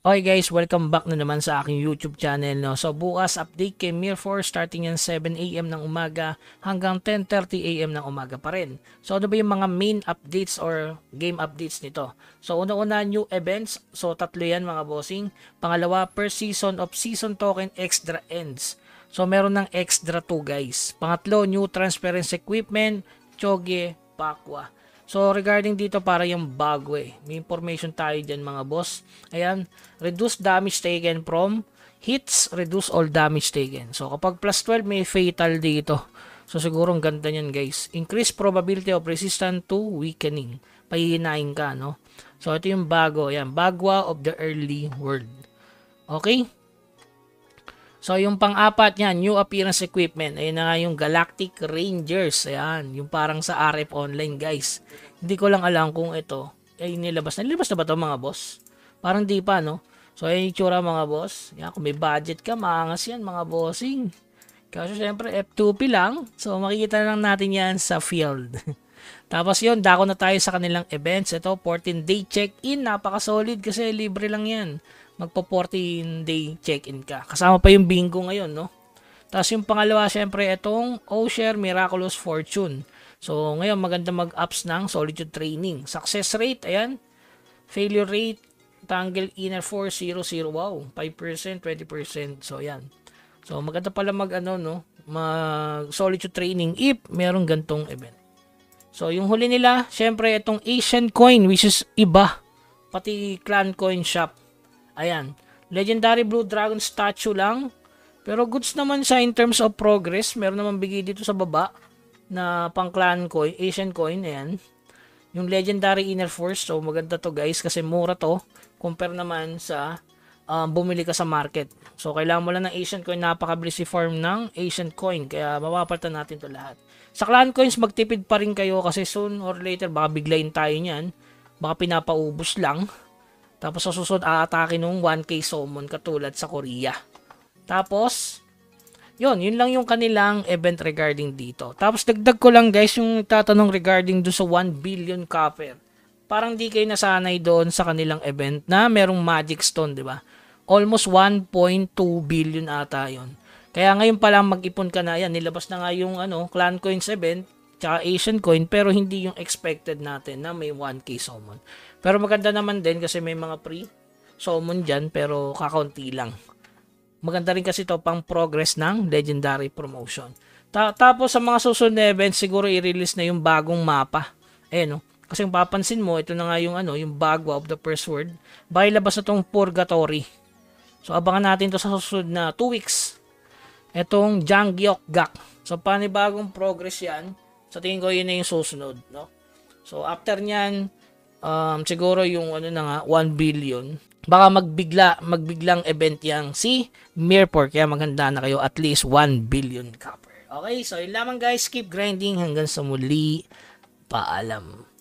Okay guys, welcome back na naman sa aking YouTube channel. No? So bukas update kay Mir4 starting yan 7 AM ng umaga hanggang 10:30 AM ng umaga pa rin. So ano ba yung mga main updates or game updates nito? So una-una new events. So tatlo yan mga bossing. Pangalawa per season of season token extra ends. So meron ng extra 2 guys. Pangatlo new transparency equipment, Choge, Pakwa. So, regarding dito, para yung bago May information tayo dyan mga boss. Ayan, reduce damage taken from hits, reduce all damage taken. So, kapag plus 12, may fatal dito. So, siguro ang ganda nyan guys. Increase probability of resistance to weakening. Pahihinain ka, no? So, ito yung bago. Ayan, Bagwa of the early world. Okay? So, yung pang-apat niyan, new appearance equipment. Ayun na nga yung Galactic Rangers. Ayan, yung parang sa RF Online, guys. Hindi ko lang alam kung ito ay nilabas. Nilabas na ba ito, mga boss? Parang di pa, no? So, ayun yung tsura, mga boss. Yan, kung may budget ka, maangas yan, mga bossing. Kasi, syempre, F2P lang. So, makikita lang natin yan sa field. Tapos yun, dako na tayo sa kanilang events. Ito, 14-day check-in. Napaka-solid kasi libre lang yan. Magpo 14-day check-in ka. Kasama pa yung bingo ngayon, no? Tapos yung pangalawa, syempre, itong Osher Miraculous Fortune. So, ngayon, maganda mag-ups ng Solitude Training. Success rate, ayan. Failure rate, Tangle Inner Force, 0, 0. Wow, 5%, 20%. So, ayan. So, maganda pala mag-Solitude Training if merong gantong event. So, yung huli nila, syempre, itong Asian Coin, which is iba. Pati Clan Coin Shop. Ayan. Legendary Blue Dragon statue lang. Pero goods naman siya in terms of progress. Meron naman bigay dito sa baba na pang Clan Coin, Asian Coin. Ayan. Yung Legendary Inner Force. So, maganda to guys kasi mura to. Compare naman sa bumili ka sa market. So, kailangan mo lang ng Asian Coin. Napakabilis i-form ng Asian Coin. Kaya, mapapalitan natin to lahat. Sa Clan Coins, magtipid pa rin kayo kasi soon or later, baka biglayin tayo niyan. Baka pinapaubos lang. Tapos sa susunod, aatake nung 1K summon katulad sa Korea. Tapos, yun lang yung kanilang event regarding dito. Tapos dagdag ko lang guys yung tatanong regarding do sa 1 billion copper. Parang di kayo nasanay doon sa kanilang event na merong magic stone, di ba? Almost 1.2 billion ata yun. Kaya ngayon pa lang mag-ipon ka na yan. Nilabas na nga yung Clan Coins event, tsaka Asian Coin, pero hindi yung expected natin na may 1K summon. Pero maganda naman din kasi may mga pre-summon dyan, pero kakaunti lang. Maganda rin kasi to pang progress ng legendary promotion. Tapos sa mga susunod na events, siguro i-release na yung bagong mapa. No? Kasi yung papansin mo, ito na nga yung, yung Bagwa of the First World. Baka ilabas na tong Purgatory. So abangan natin to sa susunod na 2 weeks. Itong Jangyok Gak. So panibagong progress yan. Sa tingin ko yun na yung susunod, no? So after nyan, siguro yung 1 billion. Baka magbiglang event yang si Mir4 kaya maganda na kayo at least 1 billion copper. Okay, so yun lamang guys, keep grinding hanggang sa muli. Paalam.